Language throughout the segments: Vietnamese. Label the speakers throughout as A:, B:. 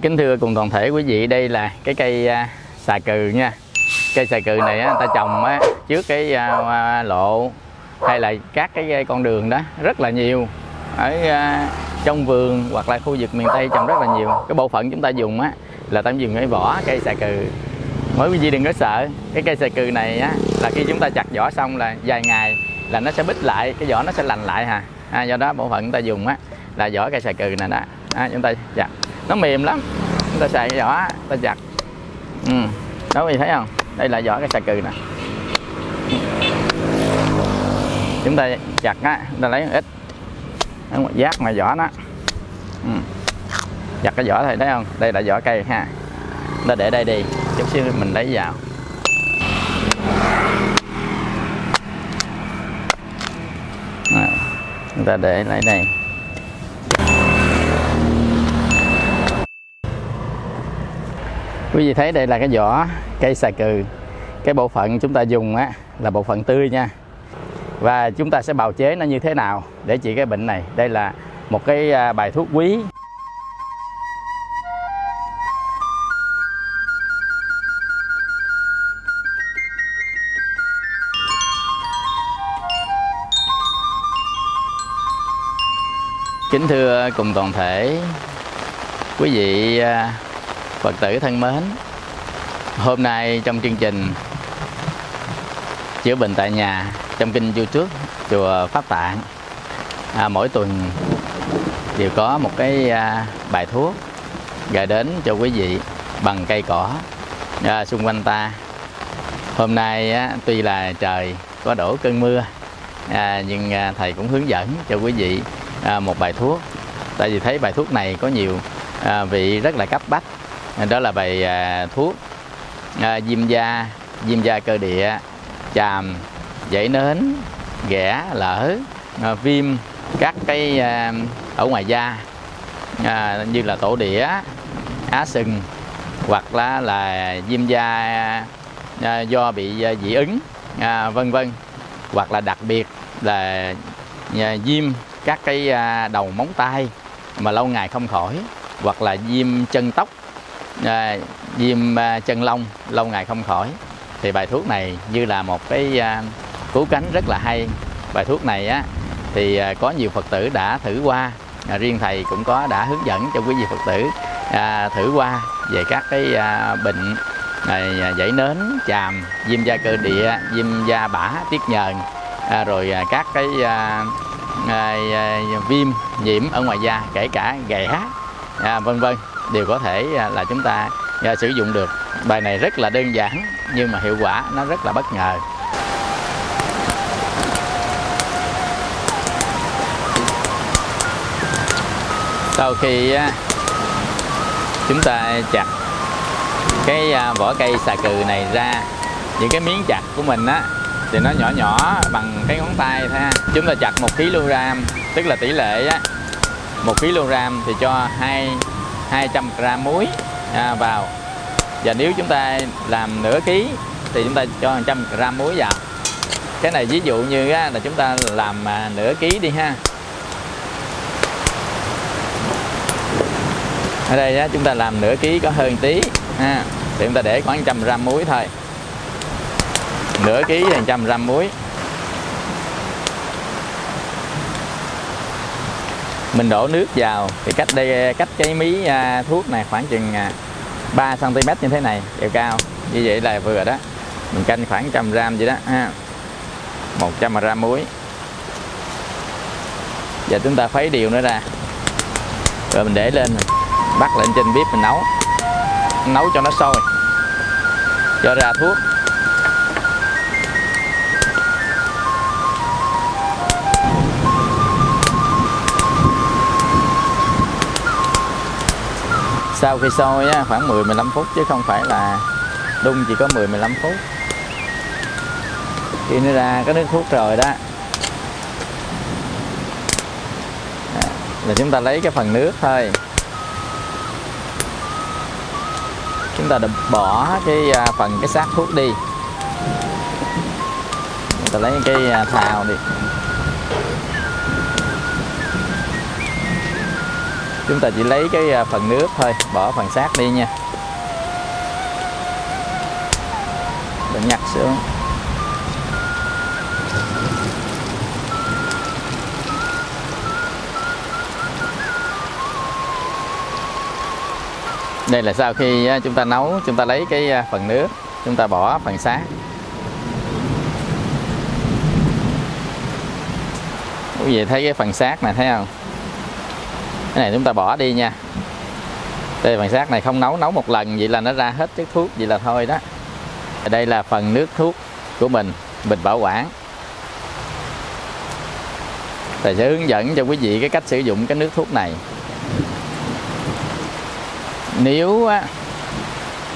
A: Kính thưa cùng toàn thể quý vị, đây là cái cây xà cừ nha. Cây xà cừ này người ta trồng trước cái lộ hay là các cái con đường đó rất là nhiều, ở trong vườn hoặc là khu vực miền Tây trồng rất là nhiều. Cái bộ phận chúng ta dùng là ta dùng cái vỏ cây xà cừ. Mỗi quý vị đừng có sợ, cái cây xà cừ này là khi chúng ta chặt vỏ xong là vài ngày là nó sẽ bít lại, cái vỏ nó sẽ lành lại do đó bộ phận chúng ta dùng là vỏ cây xà cừ này đó. Chúng ta chặt nó mềm lắm, chúng ta xài cái vỏ ta chặt. Đó quý vị thấy không, đây là vỏ cây xà cừ nè. Chúng ta chặt chúng ta lấy một ít giác ngoài vỏ nó, chặt cái vỏ thôi, thấy không, đây là vỏ cây ha. Chúng ta để đây đi, chút xíu mình lấy vào. Chúng ta để lấy đây. Quý vị thấy đây là cái vỏ cây xà cừ. Cái bộ phận chúng ta dùng là bộ phận tươi nha. Và chúng ta sẽ bào chế nó như thế nào để trị cái bệnh này. Đây là một cái bài thuốc quý. Kính thưa cùng toàn thể quý vị Phật tử thân mến, hôm nay trong chương trình chữa bệnh tại nhà trong kênh YouTube chùa Pháp Tạng, mỗi tuần đều có một cái bài thuốc gửi đến cho quý vị bằng cây cỏ xung quanh ta. Hôm nay tuy là trời có đổ cơn mưa, nhưng thầy cũng hướng dẫn cho quý vị một bài thuốc. Tại vì thấy bài thuốc này có nhiều vị rất là cấp bách. Đó là bài thuốc viêm da cơ địa, chàm, dãy nến, ghẻ, lở, viêm các cái ở ngoài da như là tổ đĩa, á sừng, hoặc là viêm da do bị dị ứng, vân vân, hoặc là đặc biệt là viêm các cái đầu móng tay mà lâu ngày không khỏi, hoặc là viêm chân tóc, viêm chân lông lâu ngày không khỏi, thì bài thuốc này như là một cái cứu cánh rất là hay. Bài thuốc này thì có nhiều Phật tử đã thử qua, riêng thầy cũng có đã hướng dẫn cho quý vị Phật tử thử qua về các cái bệnh dãy nến, chàm, viêm da cơ địa, viêm da bã, tiết nhờn, rồi các cái viêm nhiễm ở ngoài da, kể cả ghẻ, vân vân, đều có thể là chúng ta sử dụng được. Bài này rất là đơn giản nhưng mà hiệu quả nó rất là bất ngờ. Sau khi chúng ta chặt cái vỏ cây xà cừ này ra, những cái miếng chặt của mình thì nó nhỏ nhỏ bằng cái ngón tay thôi. Chúng ta chặt 1 kg, tức là tỷ lệ 1 kg thì cho 200 g muối vào. Và nếu chúng ta làm nửa ký thì chúng ta cho 100 g muối vào. Cái này ví dụ như là chúng ta làm nửa ký đi ha. Ở đây chúng ta làm nửa ký có hơn tí ha, thì chúng ta để khoảng 100 g muối thôi. Nửa ký là 100 g muối. Mình đổ nước vào thì cách cái mí thuốc này khoảng chừng 3 cm như thế này, chiều cao như vậy là vừa đó. Mình canh khoảng 100 g vậy đó ha. 100 g muối. Giờ chúng ta khuấy đều nó ra, rồi mình để lên, bắt lên trên bếp mình nấu cho nó sôi, cho ra thuốc. Sau khi sôi khoảng 10-15 phút chứ không phải là đun chỉ có 10-15 phút. Khi nó ra cái nước thuốc rồi đó là chúng ta lấy cái phần nước thôi. Chúng ta bỏ cái phần cái xác thuốc đi. Chúng ta lấy cái thau đi. Chúng ta chỉ lấy cái phần nước thôi, bỏ phần xác đi nha. Rồi nhặt xuống. Đây là sau khi chúng ta nấu, chúng ta lấy cái phần nước, chúng ta bỏ phần xác. Quý vị thấy cái phần xác này thấy không? Cái này chúng ta bỏ đi nha. Đây phần xác này không nấu, nấu một lần vậy là nó ra hết chất thuốc, vậy là thôi đó. Đây là phần nước thuốc của mình, bình bảo quản. Thầy sẽ hướng dẫn cho quý vị cái cách sử dụng cái nước thuốc này. Nếu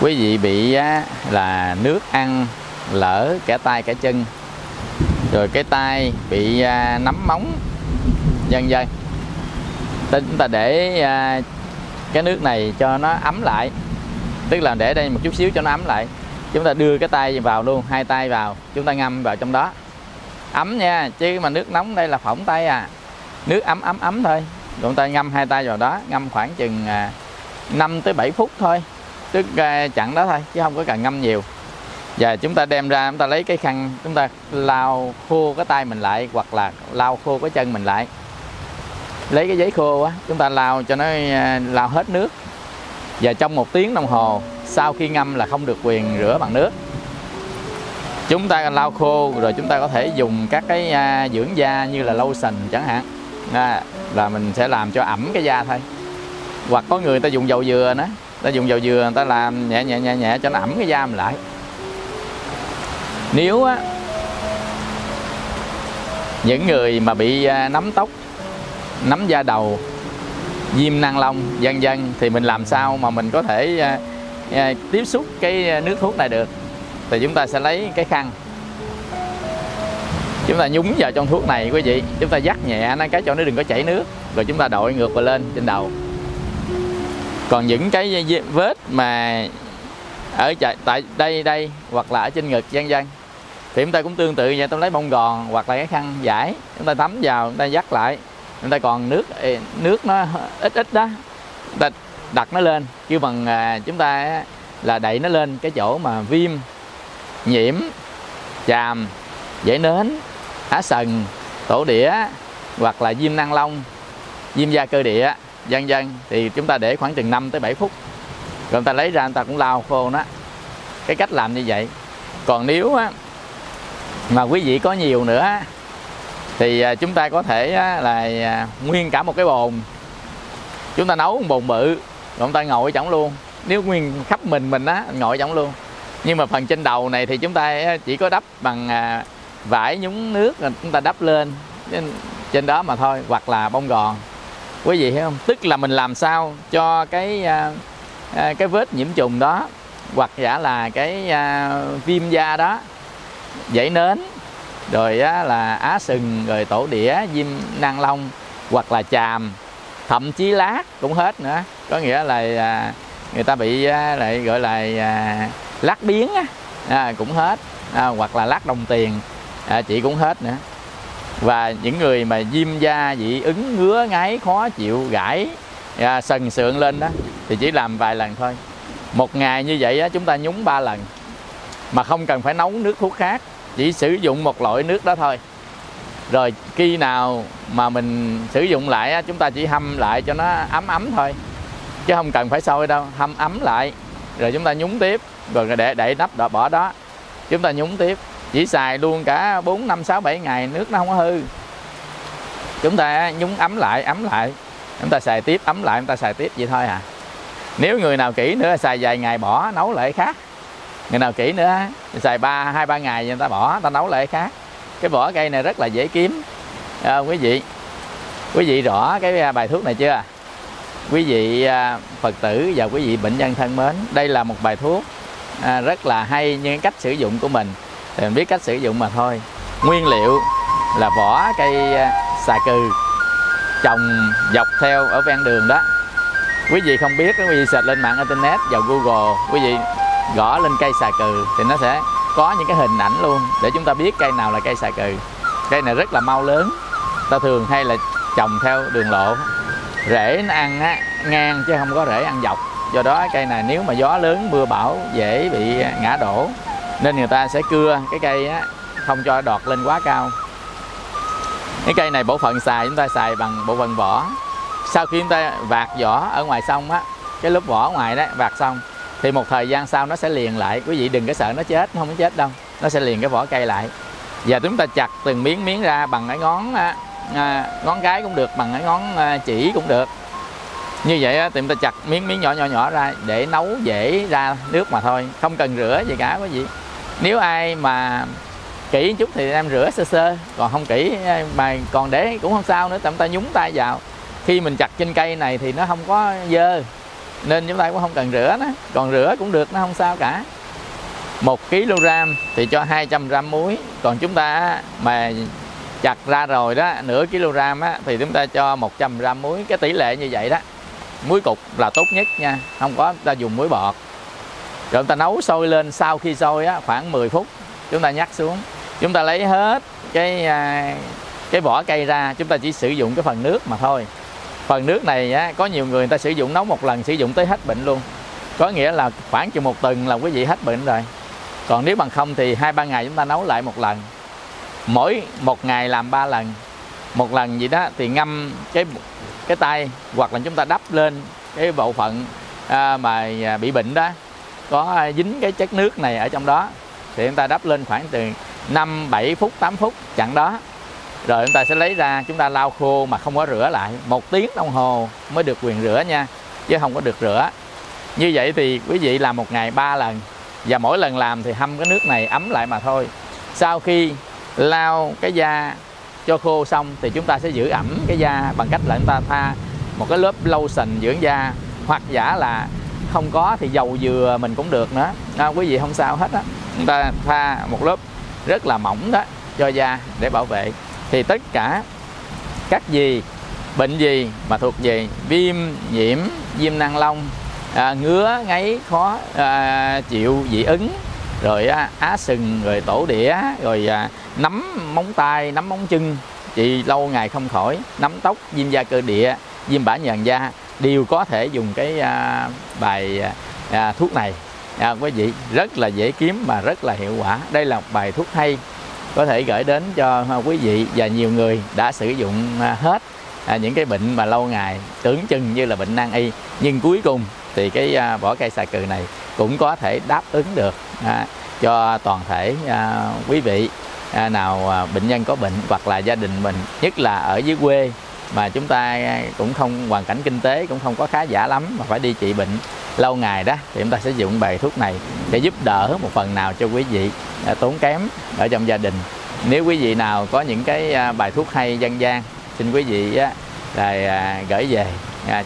A: quý vị bị là nước ăn lỡ kẻ tay kẻ chân, rồi cái tay bị nấm móng vân vân, chúng ta để cái nước này cho nó ấm lại, tức là để đây một chút xíu cho nó ấm lại. Chúng ta đưa cái tay vào luôn, hai tay vào, chúng ta ngâm vào trong đó, ấm nha, chứ mà nước nóng đây là phỏng tay à. Nước ấm thôi, chúng ta ngâm hai tay vào đó, ngâm khoảng chừng 5 tới 7 phút thôi, tức chặn đó thôi chứ không có cần ngâm nhiều. Và chúng ta đem ra, chúng ta lấy cái khăn, chúng ta lau khô cái tay mình lại, hoặc là lau khô cái chân mình lại. Lấy cái giấy khô á, chúng ta lau cho nó lau hết nước. Và trong 1 tiếng đồng hồ sau khi ngâm là không được quyền rửa bằng nước. Chúng ta lau khô rồi chúng ta có thể dùng các cái dưỡng da như là lotion chẳng hạn, là mình sẽ làm cho ẩm cái da thôi. Hoặc có người ta dùng dầu dừa nữa, ta dùng dầu dừa người ta làm nhẹ nhẹ cho nó ẩm cái da mình lại. Nếu á, những người mà bị nấm tóc, nấm da đầu, viêm nang lông vân vân, thì mình làm sao mà mình có thể tiếp xúc cái nước thuốc này được? Thì chúng ta sẽ lấy cái khăn, chúng ta nhúng vào trong thuốc này quý vị, chúng ta dắt nhẹ nó cái cho nó đừng có chảy nước, rồi chúng ta đội ngược vào lên trên đầu. Còn những cái vết mà ở tại đây hoặc là ở trên ngực vân vân thì chúng ta cũng tương tự vậy, tôi lấy bông gòn hoặc là cái khăn vải, chúng ta thấm vào, chúng ta dắt lại, chúng ta còn nước nó ít đó, chúng ta đặt nó lên, kêu bằng chúng ta là đậy nó lên cái chỗ mà viêm, nhiễm, chàm, dễ nến, á sần, tổ đĩa, hoặc là viêm nang lông, viêm da cơ địa vân vân, thì chúng ta để khoảng chừng 5 tới 7 phút rồi chúng ta lấy ra, chúng ta cũng lau khô nó. Cái cách làm như vậy. Còn nếu á, mà quý vị có nhiều nữa thì chúng ta có thể là nguyên cả một cái bồn, chúng ta nấu một bồn bự rồi chúng ta ngồi ở trong luôn. Nếu nguyên khắp mình á, ngồi ở trong luôn. Nhưng mà phần trên đầu này thì chúng ta chỉ có đắp bằng vải nhúng nước rồi chúng ta đắp lên trên đó mà thôi, hoặc là bông gòn. Quý vị hiểu không? Tức là mình làm sao cho cái vết nhiễm trùng đó, hoặc giả là cái viêm da đó, dãy nến, rồi là á sừng, rồi tổ đĩa, viêm nang lông, hoặc là chàm, thậm chí lát cũng hết nữa. Có nghĩa là người ta bị lại gọi là lát biến cũng hết, hoặc là lát đồng tiền chị cũng hết nữa. Và những người mà viêm da, dị ứng, ngứa ngáy, khó chịu, gãi, sần sượng lên đó thì chỉ làm vài lần thôi. Một ngày như vậy chúng ta nhúng 3 lần mà không cần phải nấu nước thuốc khác, chỉ sử dụng một loại nước đó thôi. Rồi khi nào mà mình sử dụng lại chúng ta chỉ hâm lại cho nó ấm thôi, chứ không cần phải sôi đâu, hâm ấm lại rồi chúng ta nhúng tiếp, rồi để nắp đó, bỏ đó, chúng ta nhúng tiếp. Chỉ xài luôn cả 4, 5, 6, 7 ngày, nước nó không có hư. Chúng ta nhúng ấm lại, chúng ta xài tiếp, ấm lại, chúng ta xài tiếp vậy thôi à. Nếu người nào kỹ nữa xài vài ngày bỏ, nấu lại khác. Người nào kỹ nữa xài 2-3 ngày người ta bỏ, ta nấu lại khác. Cái vỏ cây này rất là dễ kiếm. Quý vị rõ cái bài thuốc này chưa? Quý vị Phật tử và quý vị bệnh nhân thân mến, đây là một bài thuốc rất là hay, nhưng cách sử dụng của mình thì mình biết cách sử dụng mà thôi. Nguyên liệu là vỏ cây xà cừ trồng dọc theo ở ven đường đó. Quý vị không biết, quý vị search lên mạng internet, vào Google, quý vị gõ lên cây xà cừ thì nó sẽ có những cái hình ảnh luôn để chúng ta biết cây nào là cây xà cừ. Cây này rất là mau lớn, ta thường hay là trồng theo đường lộ, rễ nó ăn á, ngang chứ không có rễ ăn dọc. Do đó cây này nếu mà gió lớn mưa bão dễ bị ngã đổ, nên người ta sẽ cưa cái cây á, không cho đọt lên quá cao. Cái cây này bộ phận xài chúng ta xài bằng bộ phận vỏ. Sau khi chúng ta vạt vỏ ở ngoài xong á, cái lớp vỏ ngoài đó vạt xong thì một thời gian sau nó sẽ liền lại. Quý vị đừng có sợ nó chết, nó không có chết đâu, nó sẽ liền cái vỏ cây lại. Và chúng ta chặt từng miếng ra bằng cái ngón cái cũng được, bằng cái ngón chỉ cũng được. Như vậy á, thì chúng ta chặt miếng nhỏ ra để nấu dễ ra nước mà thôi, không cần rửa gì cả quý vị. Nếu ai mà kỹ chút thì em rửa sơ, còn không kỹ mà còn để cũng không sao nữa, chúng ta nhúng tay vào. Khi mình chặt trên cây này thì nó không có dơ, nên chúng ta cũng không cần rửa nó, còn rửa cũng được, nó không sao cả. 1 kg thì cho 200 g muối, còn chúng ta mà chặt ra rồi đó, nửa kg á, thì chúng ta cho 100 g muối. Cái tỷ lệ như vậy đó, muối cục là tốt nhất nha, không có ta dùng muối bọt. Rồi chúng ta nấu sôi lên, sau khi sôi á, khoảng 10 phút chúng ta nhắc xuống, chúng ta lấy hết cái vỏ cây ra, chúng ta chỉ sử dụng cái phần nước mà thôi. Phần nước này á, có nhiều người ta sử dụng nấu một lần sử dụng tới hết bệnh luôn, có nghĩa là khoảng chừng 1 tuần là quý vị hết bệnh rồi. Còn nếu bằng không thì 2-3 ngày chúng ta nấu lại một lần, mỗi một ngày làm 3 lần. Một lần gì đó thì ngâm cái tay, hoặc là chúng ta đắp lên cái bộ phận mà bị bệnh đó, có dính cái chất nước này ở trong đó, thì chúng ta đắp lên khoảng từ 5-7 phút, 8 phút chặn đó. Rồi chúng ta sẽ lấy ra, chúng ta lau khô mà không có rửa lại, 1 tiếng đồng hồ mới được quyền rửa nha, chứ không có được rửa. Như vậy thì quý vị làm một ngày 3 lần, và mỗi lần làm thì hâm cái nước này ấm lại mà thôi. Sau khi lau cái da cho khô xong thì chúng ta sẽ giữ ẩm cái da bằng cách là chúng ta thoa một cái lớp lotion dưỡng da, hoặc giả là không có thì dầu dừa mình cũng được nữa, quý vị không sao hết á. Chúng ta thoa một lớp rất là mỏng đó cho da để bảo vệ. Thì tất cả các bệnh gì mà thuộc về viêm nhiễm, viêm nang lông, ngứa ngáy khó chịu, dị ứng, rồi á sừng, rồi tổ đĩa, rồi nấm móng tay, nấm móng chân chị lâu ngày không khỏi, nấm tóc, viêm da cơ địa, viêm bã nhờn da, đều có thể dùng cái bài thuốc này. Quý vị rất là dễ kiếm mà rất là hiệu quả. Đây là một bài thuốc hay, có thể gửi đến cho quý vị, và nhiều người đã sử dụng hết những cái bệnh mà lâu ngày tưởng chừng như là bệnh nan y, nhưng cuối cùng thì cái vỏ cây xà cừ này cũng có thể đáp ứng được cho toàn thể quý vị nào bệnh nhân có bệnh, hoặc là gia đình mình, nhất là ở dưới quê mà chúng ta cũng không, hoàn cảnh kinh tế cũng không có khá giả lắm, mà phải đi trị bệnh lâu ngày đó, thì chúng ta sẽ dùng bài thuốc này để giúp đỡ một phần nào cho quý vị tốn kém ở trong gia đình. Nếu quý vị nào có những cái bài thuốc hay dân gian, xin quý vị là gửi về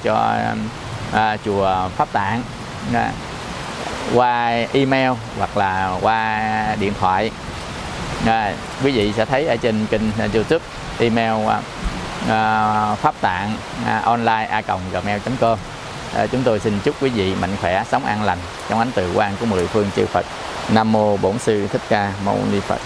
A: cho chùa Pháp Tạng qua email hoặc là qua điện thoại. Quý vị sẽ thấy ở trên kênh YouTube, email Pháp Tạng online@gmail.com. Chúng tôi xin chúc quý vị mạnh khỏe, sống an lành trong ánh từ quang của 10 phương chư Phật. Nam mô Bổn Sư Thích Ca Mâu Ni Phật.